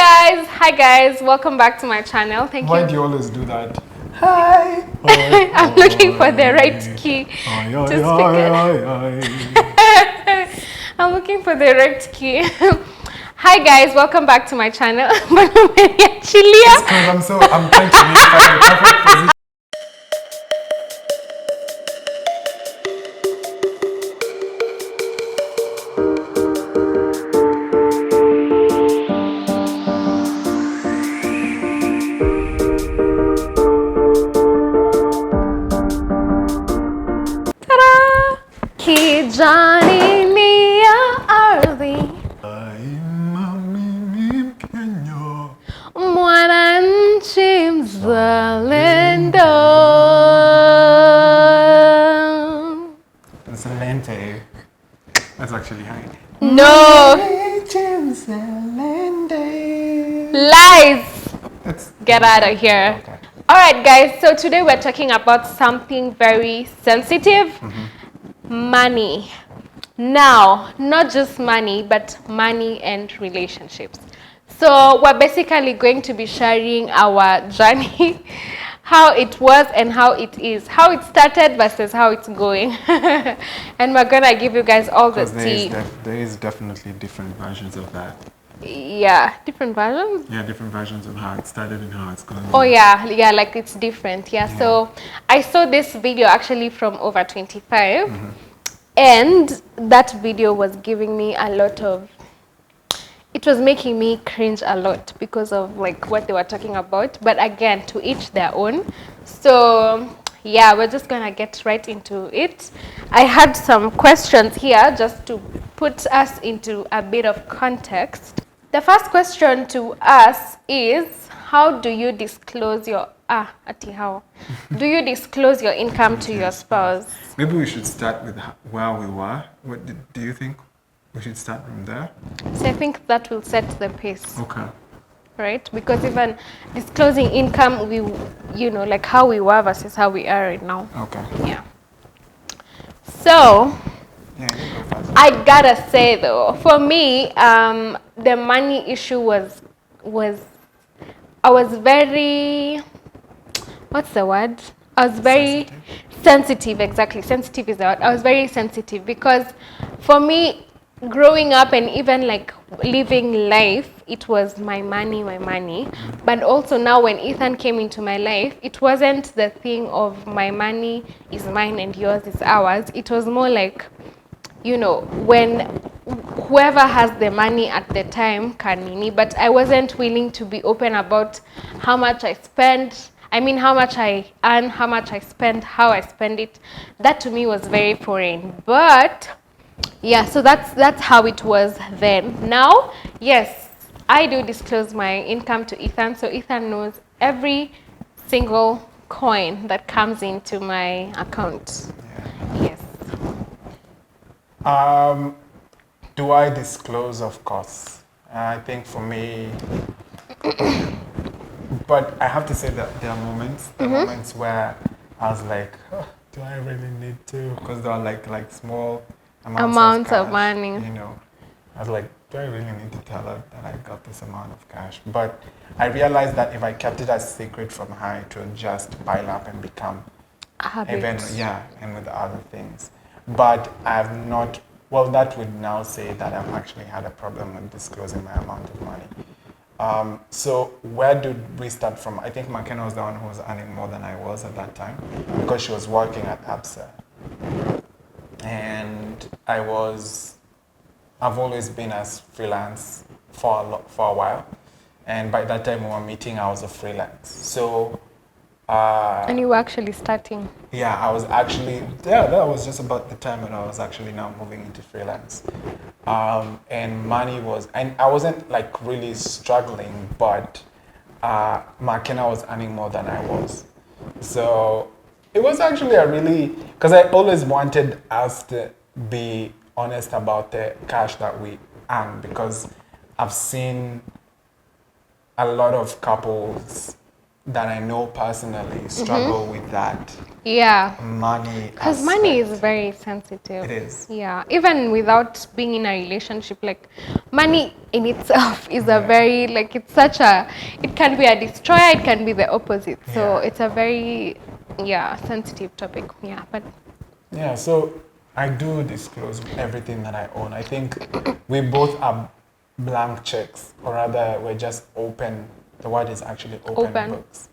Hi guys, welcome back to my channel. Thank you. Why do you always do that? Hi. I'm looking for the right key to speak. I'm looking for the right key. Hi guys, welcome back to my channel. It's because I'm trying to make the perfect position. Ta-da! Kijani niya ardhi I'm Kenya. mwananchi mzalendo. Zalente. That's actually high. No. Lies. Get out of here. Okay. All right, guys. So today we're talking about something very sensitive. Money. Now, not just money, but money and relationships. So we're basically going to be sharing our journey, how it was and how it is, how it started versus how it's going. And we're gonna give you guys all the tea. There is definitely different versions of that. Yeah, different versions. Yeah, different versions of how it started and how it's going. Oh yeah, like it's different. Yeah. So I saw this video actually from over 25, and that video was giving me a lot of. It was making me cringe a lot because of like what they were talking about. But again, to each their own. So yeah, we're just gonna get right into it. I had some questions here just to put us into a bit of context. The first question to us is, how do you disclose your how do you disclose your income to your spouse? Maybe we should start with where we were. What do you think? We should start from there. So I think that will set the pace. Okay. Right? Because even disclosing income, like how we were versus how we are right now. Okay. Yeah. So Yeah, you go first. I gotta say though, for me, the money issue was I was very, what's the word? I was very sensitive. Exactly, sensitive is the word. I was very sensitive because for me, growing up and even like living life, it was my money. But also now when Ithan came into my life, it wasn't the thing of my money is mine and yours is ours. It was more like, when whoever has the money at the time can nini, but I wasn't willing to be open about how much I spend. I mean, how much I earn, how much I spend, how I spend it. That to me was very foreign. But yeah, so that's how it was then. Now, yes, I do disclose my income to Ithan, so Ithan knows every single coin that comes into my account. Yes. Do I disclose? Of course. I think for me, but I have to say that there are moments where I was like, oh, do I really need to? Because there are like small amounts of cash, money. I was like, do I really need to tell her that I got this amount of cash? But I realized that if I kept it as secret from her, it would just pile up and become A habit. and with other things. But I have not, well, that would now say that I've actually had a problem with disclosing my amount of money. So where did we start from? I think Makena was the one who was earning more than I was at that time because she was working at ABSA. And I've always been as freelance for a while. And by that time we were meeting, I was a freelance. So And you were actually starting. yeah, I was actually, that was just about the time when I was actually now moving into freelance. And money and I wasn't like really struggling, but Makena was earning more than I was. So it was actually because I always wanted us to be honest about the cash that we earn, because I've seen a lot of couples that I know personally struggle with that Yeah. money Because money is aspect. very sensitive. It is. Yeah. Even without being in a relationship, like money in itself is a Yeah. very, like, it's such a, it can be a destroyer, it can be the opposite. So Yeah. it's a very, yeah, sensitive topic. Yeah. But Yeah, so I do disclose everything that I own. I think we both are blank checks, or rather, we're just open. The word is actually open open. books.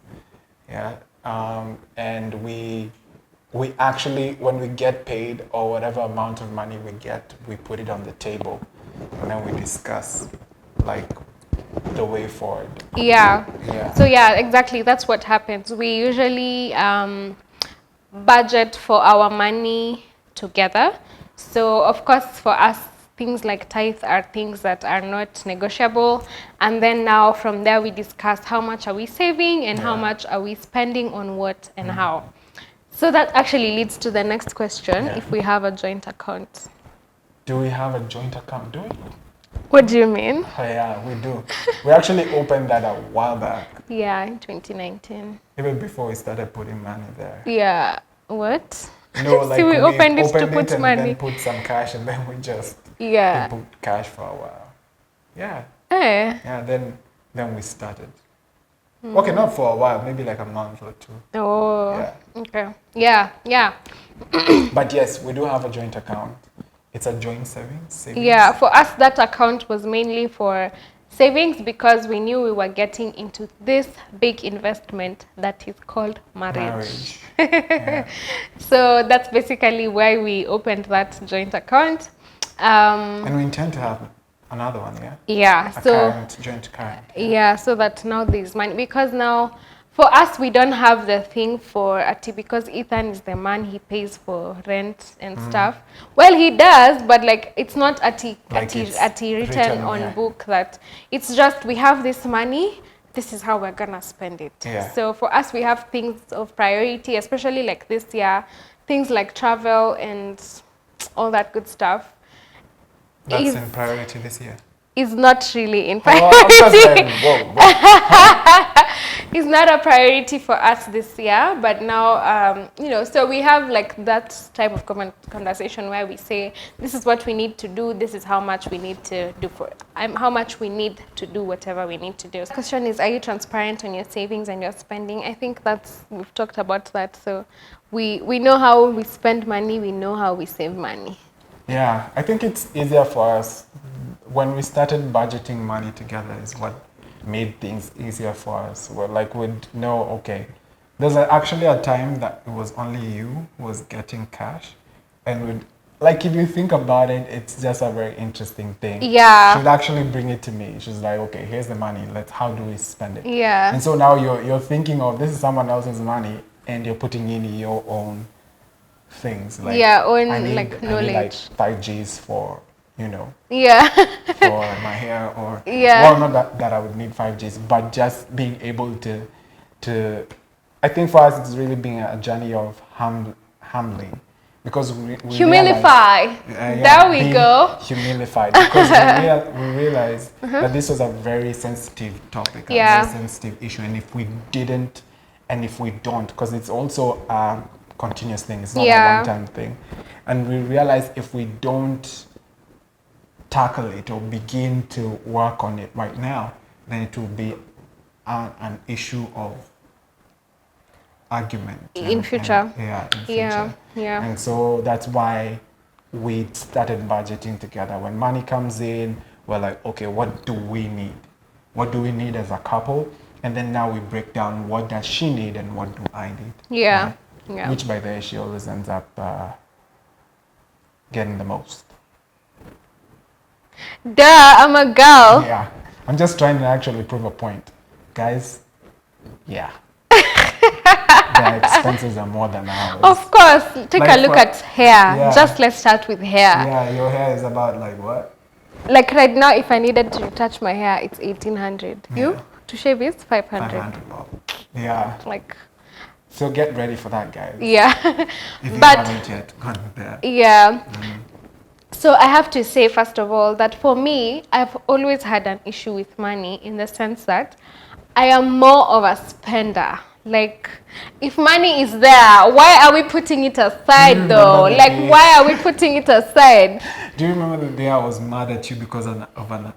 Yeah, and we actually, when we get paid or whatever amount of money we get, we put it on the table, and then we discuss like the way forward. Yeah. Yeah. So yeah, exactly. That's what happens. We usually budget for our money together. So of course, for us, things like tithe are things that are not negotiable. And then now from there, we discuss how much are we saving and how Yeah. much are we spending on what and how. So that actually leads to the next question: Yeah. if we have a joint account. Do we have a joint account? Do we? What do you mean? Oh, yeah, we do. We actually opened that a while back, Yeah, in 2019. even before we started putting money there. Yeah. What? No, See, like we we opened it to opened put it and money. then put some cash, and then we just Yeah. put cash for a while. Yeah, Eh. yeah. Then we started. Okay, not for a while, maybe like a month or two. Oh. Yeah. Okay. Yeah. Yeah. But yes, we do have a joint account. It's a joint savings. Yeah. For us, that account was mainly for savings because we knew we were getting into this big investment that is called marriage. Yeah. So that's basically why we opened that joint account. And we intend to have another one, yeah? Yeah. A So. current, joint current. Yeah, so that now there's money because now for us we don't have the thing for Ati because Ethan is the man, he pays for rent and stuff. Well, he does, but like it's not Like it's Ati written written, on yeah. book that it's just we have this money, this is how we're gonna spend it. Yeah. So for us we have things of priority, especially like this year, things like travel and all that good stuff. That's is in priority this year. is not really in Oh, I'm just priority. saying, whoa. It's not a priority for us this year, but now, you know, so we have like that type of conversation where we say, this is what we need to do, this is how much we need to do for, how much we need to do whatever we need to do. The question is, are you transparent on your savings and your spending? I think we've talked about that. So we know how we spend money, we know how we save money. Yeah, I think it's easier for us. When we started budgeting money together is what made things easier for us. We're like, we'd know, okay, there's actually a time that it was only you who was getting cash. And we'd, like, if you think about it, it's just a very interesting thing. Yeah. She'd actually bring it to me. She's like, okay, here's the money. How do we spend it? Yeah. And so now you're thinking of, this is someone else's money, and you're putting in your own things. Like, Yeah, own, I need like, like knowledge. 5Gs for, you know, Yeah. for my hair, or Yeah. well, not that I would need 5Gs, but just being able to I think for us it's really being a journey of humbling, because we Humilify. realize, There we being go. humilified, because we realized that this was a very sensitive topic, Yeah. a very sensitive issue, and if we didn't, and if we don't, because it's also a continuous thing, it's not Yeah. a one-time thing, and we realized if we don't tackle it or begin to work on it right now, then it will be an issue of argument In future. in future. Yeah, yeah. And so that's why we started budgeting together. When money comes in, we're like, okay, what do we need? What do we need as a couple? And then now we break down, what does she need and what do I need? Yeah. Right? Yeah. Which, by the way, she always ends up getting the most. Duh, I'm a girl. Yeah, I'm just trying to actually prove a point. Guys, yeah. Their expenses are more than ours. Of course, take Like a look for- at hair. Yeah. Just let's start with hair. Yeah, your hair is about like what? Like right now, if I needed to touch my hair, it's 1800. You? Yeah. To shave it, 500. 500 bob. Yeah. Like, So get ready for that, guys. yeah. If you But haven't yet gone there. yeah. So I have to say, first of all, that for me, I've always had an issue with money in the sense that I am more of a spender. Like, if money is there, why are we putting it aside though? Like, why are we putting it aside? Do you remember the day I was mad at you because of an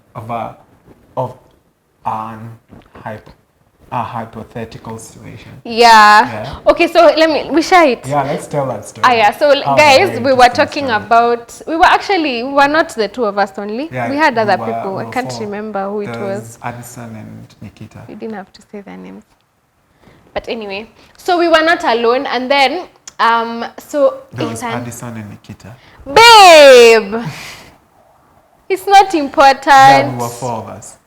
a hypothetical situation? Yeah. Okay, so we share it. Yeah, let's tell that story. Yeah, so That was a guys, very we were interesting talking story. about, we were not the two of us only. Yeah, we had other were- people. we I were can't four. remember who it There's was. Addison and Nikita. You didn't have to say their names. But anyway, so we were not alone, and then, so There was Ithan, Addison and Nikita. babe, it's not important. Yeah, we were four of us.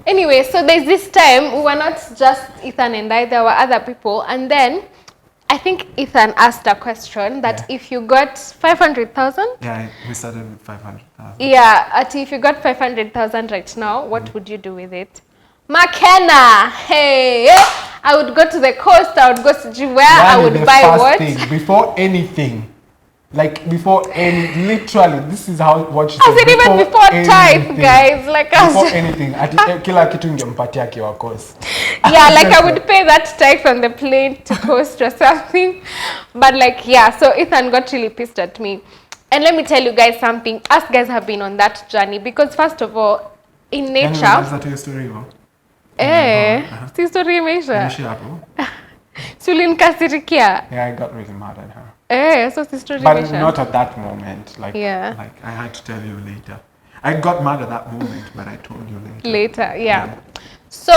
Anyway, so there's this time we were not just Ithan and I, there were other people, and then I think Ithan asked a question that if you got 500,000, Yeah, we started with 500,000. yeah, if you got 500,000 right now, what would you do with it? Makena, hey, I would go to the coast, I would go to where, I would buy what? Thing, before anything. Like before literally, this is how what she I said. said even before type, guys, like before anything, kila kitu ingempatia kiwa course. Yeah, like I would pay that tax on the plane to coast or something. But like, yeah, so Ithan got really pissed at me. And let me tell you guys something. Us guys have been on that journey because first of all, in nature... That's a story, si story imeisha. hapo. Si ulinikasirikia. Yeah, I got really mad at her. So si story But imeisha. not at that moment. Like, Yeah. like I had to tell you later. I got mad at that moment, but I told you later. Later, yeah. So,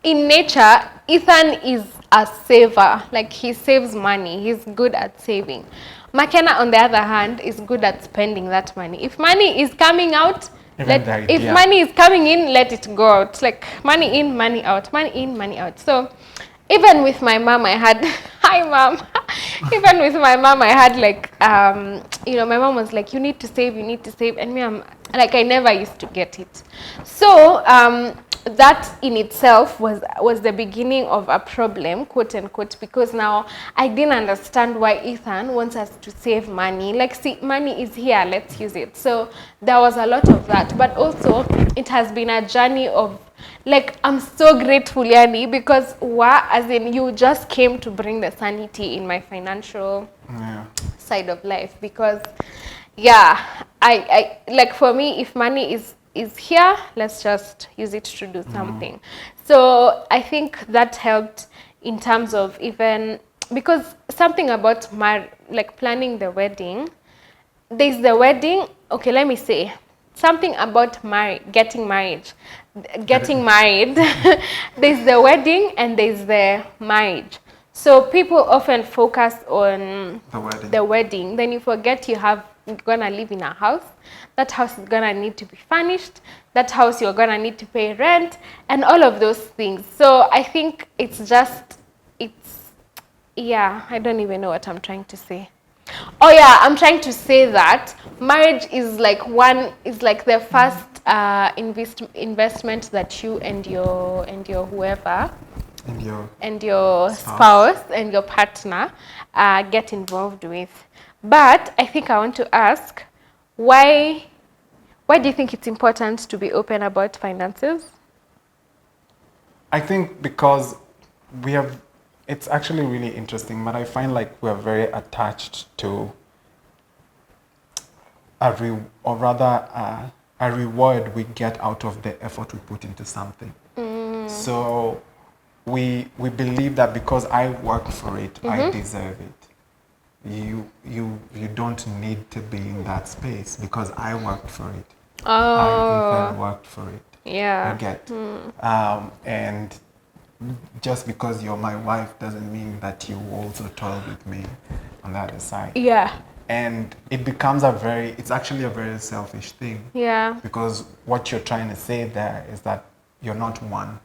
in nature, Ithan is a saver. Like, he saves money. He's good at saving. Makena, on the other hand, is good at spending that money. If money is coming out, if money is coming in, let it go out. Like, money in, money out. Money in, money out. So, even with my mom, I had... Hi, mom. Even with my mom, I had like, you know, my mom was like, you need to save, you need to save. And me, I'm like, I never used to get it. So that in itself was the beginning of a problem, quote unquote, because now I didn't understand why Ithan wants us to save money. Like, see, money is here, let's use it. So there was a lot of that. But also, it has been a journey of, like, I'm so grateful, Yani, because as in you just came to bring the sanity in my financial side of life. Because, yeah, I like, for me, if money is here, let's just use it to do something. So I think that helped in terms of even, because something about like planning the wedding, there's the wedding, okay, let me say, something about getting married. There's the wedding and there's the marriage. So people often focus on the wedding. Then you forget you're gonna live in a house. That house is gonna need to be furnished. That house you're gonna need to pay rent and all of those things. So I think yeah, I don't even know what I'm trying to say. Oh yeah, I'm trying to say that marriage is like the first investment that you and your whoever and your spouse and your partner get involved with. But I think I want to ask, why do you think it's important to be open about finances? I think because it's actually really interesting, but I find like we're very attached to a reward we get out of the effort we put into something. So we believe that because I work for it, I deserve it. You don't need to be in that space because I worked for it. I worked for it. Yeah. I get. And just because you're my wife doesn't mean that you also toil with me on the other side. Yeah. And it becomes it's actually a very selfish thing. Yeah. Because what you're trying to say there is that you're not one.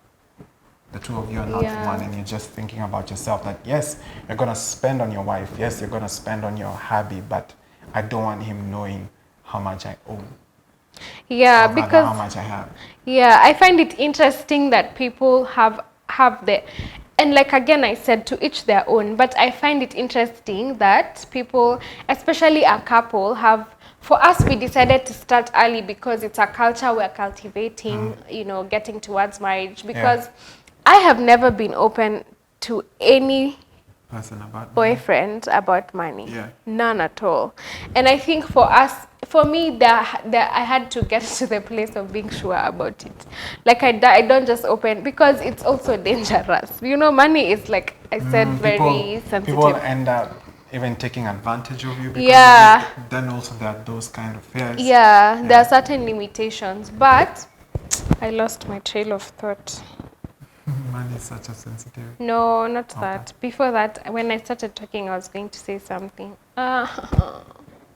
The two of you are not one, and you're just thinking about yourself that, yes, you're going to spend on your wife. Yes, you're going to spend on your hubby, but I don't want him knowing how much I own. Yeah, because how much I have. Yeah, I find it interesting that people have and like again I said, to each their own, but I find it interesting that people, especially a couple, have for us, we decided to start early because it's a culture we're cultivating, you know, getting towards marriage. Because I have never been open to any Person about boyfriend about money. Yeah. None at all. And I think for us, for me, I had to get to the place of being sure about it. Like I don't just open, because it's also dangerous. You know, money is, like I said, very sensitive. People end up even taking advantage of you because Yeah. of it. Then also there are those kind of fears. Yeah, there are certain limitations, but I lost my trail of thought. Money is such a sensitive. No, not that. Before that, when I started talking, I was going to say something.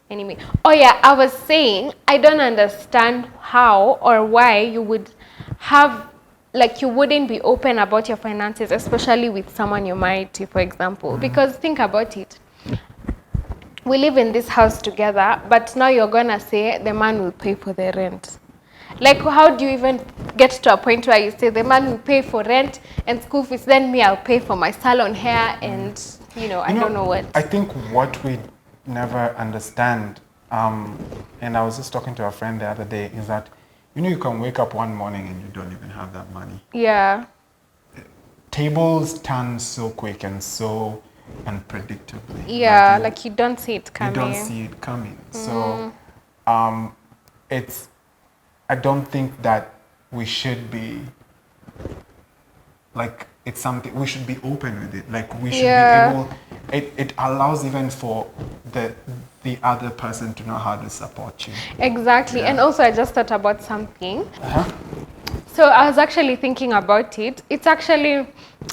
Anyway. Oh yeah, I was saying, I don't understand how or why you would have, like, you wouldn't be open about your finances, especially with someone you're married to, for example. Because think about it. We live in this house together, but now you're gonna say the man will pay for the rent. Like, how do you even get to a point where you say the man will pay for rent and school fees, then me, I'll pay for my salon hair and, you know, I don't know what. I think what we never understand, and I was just talking to a friend the other day, is that, you know, you can wake up one morning and you don't even have that money. Yeah. Tables turn so quick and so unpredictably. Yeah, like you don't see it coming. You don't see it coming. So I don't think that we should be, like, it's something, we should be open with it. Like, we should be able, it allows even for the other person to know how to support you. Exactly. And also I just thought about something. So I was actually thinking about it. It's actually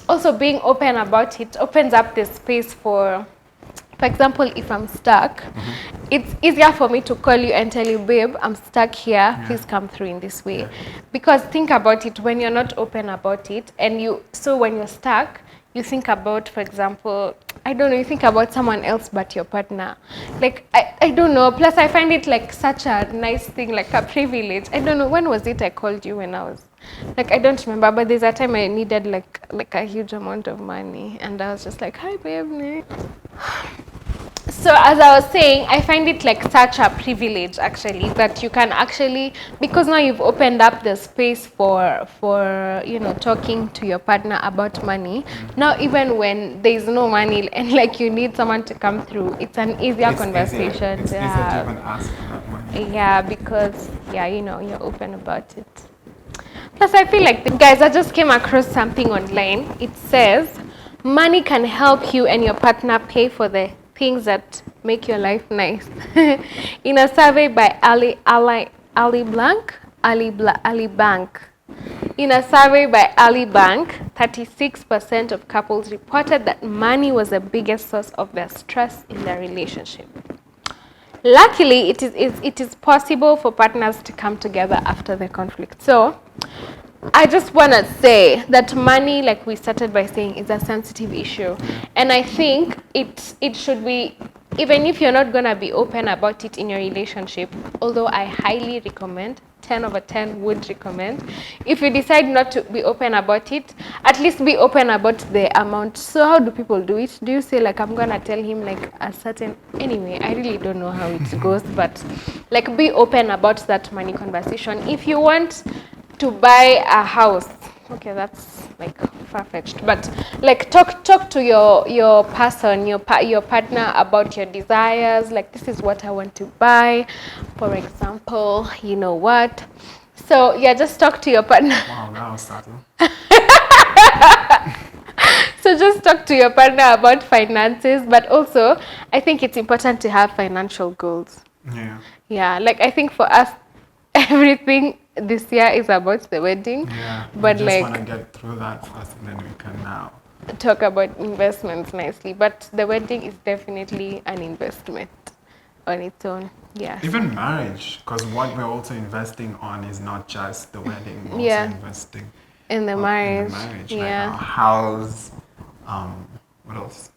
also being open about it opens up the space for example, if I'm stuck, it's easier for me to call you and tell you, babe, I'm stuck here. Please come through in this way. Because think about it, when you're not open about it, and so when you're stuck, you think about, for example, I don't know, you think about someone else but your partner. Like, I don't know. Plus, I find it like such a nice thing, like a privilege. I don't know, when was it I called you when I was, like, I don't remember, but there's a time I needed like a huge amount of money. And I was just like, hi, babe. So as I was saying, I find it like such a privilege actually that you can actually, because now you've opened up the space for you know, talking to your partner about money. Now even when there's no money and like you need someone to come through, it's an easier conversation. It's easier to even ask for that money. Yeah, because you know, you're open about it. Plus I feel like, guys, I just came across something online. It says money can help you and your partner pay for the things that make your life nice. In a survey by Ali Bank. In a survey by Ali Bank, 36% of couples reported that money was the biggest source of their stress in their relationship. Luckily, it is possible for partners to come together after the conflict. So I just want to say that money, like we started by saying, is a sensitive issue. And I think it should be, even if you're not going to be open about it in your relationship, although I highly recommend, 10 over 10 would recommend, if you decide not to be open about it, at least be open about the amount. So how do people do it? Do you say, like, I'm going to tell him like a certain, anyway, I really don't know how it goes, but like be open about that money conversation. If you want to buy a house, okay, that's like far-fetched, but like talk to your person, your partner about your desires. Like, this is what I want to buy, for example, you know what. So yeah, just talk to your partner. Wow, that was subtle. So just talk to your partner about finances, but also I think it's important to have financial goals. Yeah, like I think for us, everything this year is about the wedding. Yeah, but we just like want to get through that first, and then we can now talk about investments nicely. But the wedding is definitely an investment on its own. Yeah. Even marriage, because what we're also investing on is not just the wedding. We're also investing in the marriage. Like our house. What else?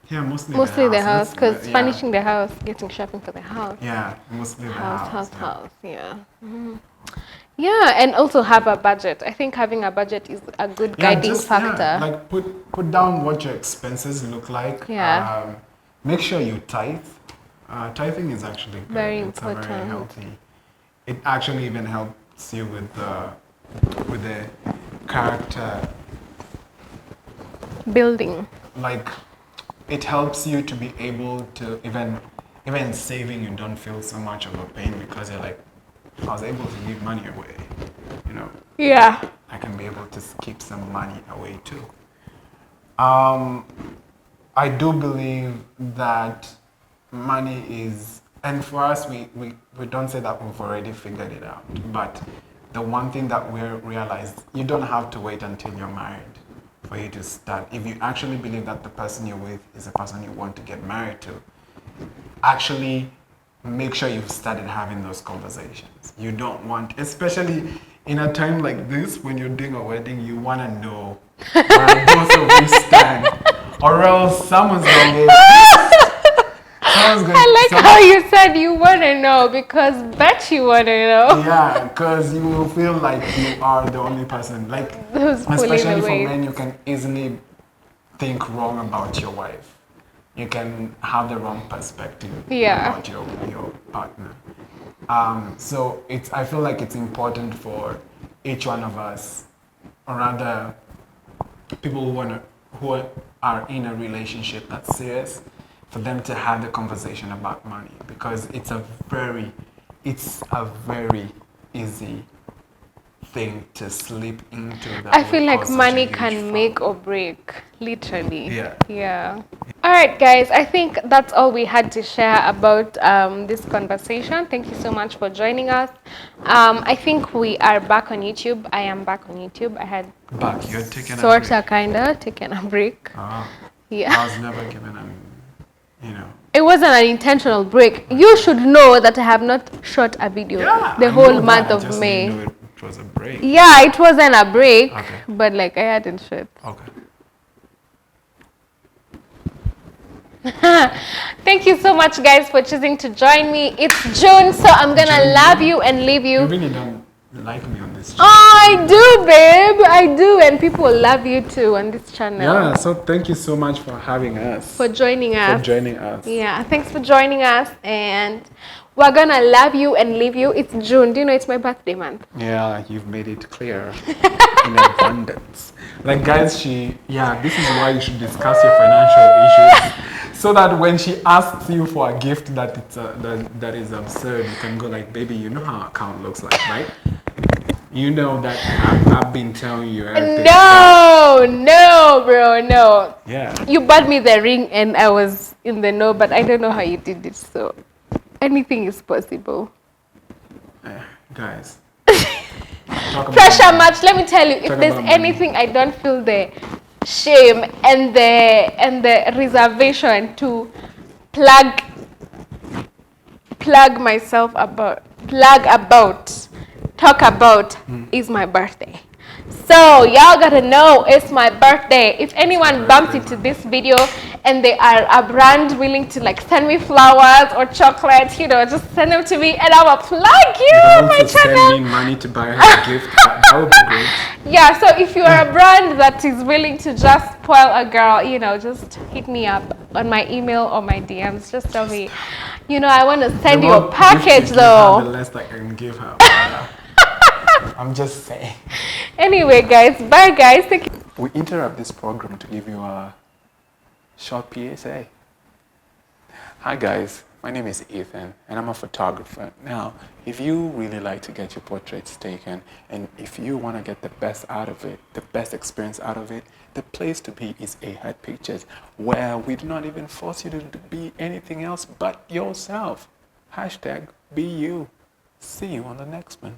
Yeah, mostly the house, because furnishing the house, getting shopping for the house. Yeah, mostly the house. Yeah. Yeah, and also have a budget. I think having a budget is a good guiding factor. Yeah, like put down what your expenses look like. Yeah. Make sure you tithe. Tithing is actually good. Very It's a very important. healthy. It actually even helps you with the character. Building. Like, it helps you to be able to even saving. You don't feel so much of a pain because you're like, I was able to give money away. You know, Yeah. I can be able to keep some money away too. Um, I do believe that money is, and for us, we don't say that we've already figured it out. But the one thing that we realized, you don't have to wait until you're married for you to start. If you actually believe that the person you're with is the person you want to get married to, actually make sure you've started having those conversations. You don't want, especially in a time like this when you're doing a wedding, you want to know where both of you stand, or else someone's going to get someone's going. I like how you said you want to know because bet you want to know. Yeah, because you will feel like you are the only person. Like, Who's pulling especially the for weight? men, you can easily think wrong about your wife. You can have the wrong perspective Yeah. about your partner. So I feel like it's important for each one of us, or rather, people who are in a relationship that's serious, for them to have the conversation about money, because it's a very easy thing to slip into. That I feel would like cause such a money huge can fight. make or break, literally. Yeah. Yeah. All right, guys. I think that's all we had to share about this conversation. Thank you so much for joining us. I think we are back on YouTube. I am back on YouTube. I had Back, you're taking a sort of, break. kinda taken a break. I Yeah. was never given you know. It wasn't an intentional break. You should know that I have not shot a video Yeah, the I whole know month that. I of just May. didn't know it was a break. Yeah, it wasn't a break, Okay. but like I hadn't shot. Okay. Thank you so much, guys, for choosing to join me. It's June, so I'm gonna June, love yeah. you and leave You you. really don't like me on this channel. I do, babe. I do, and people love you too on this channel. Yeah, so thank you so much for having us. For joining us. For joining us. Yeah, thanks for joining us, and we're gonna love you and leave you. It's June. Do you know it's my birthday month? Yeah, you've made it clear in abundance. Like, guys, this is why you should discuss your financial issues, so that when she asks you for a gift that is absurd, you can go like, baby, you know how account looks like, right? You know that I've been telling you everything. No, bro, no. Yeah. You bought me the ring and I was in the know, but I don't know how you did it, so anything is possible. Guys. Pressure match, let me tell you, if Talk there's about money. anything I don't feel the shame and the reservation to plug myself about, talk about is my birthday. So y'all gotta know it's my birthday. If anyone bumps into this video and they are a brand willing to like send me flowers or chocolates, you know, just send them to me and I will plug you on my Also channel. send me money to buy her a gift. That would be great. Yeah, so if you are a brand that is willing to just spoil a girl, you know, just hit me up on my email or my DMs. Just tell me, you know, I want to send you a package though. The less I can give her. I'm just saying. Anyway, guys, bye, guys. Thank you. We interrupt this program to give you a short PSA. Hi guys, my name is Ithan and I'm a photographer. Now, if you really like to get your portraits taken and if you want to get the best out of it, the best experience out of it, the place to be is Hurd Pictures, where we do not even force you to be anything else but yourself. #be you. See you on the next one.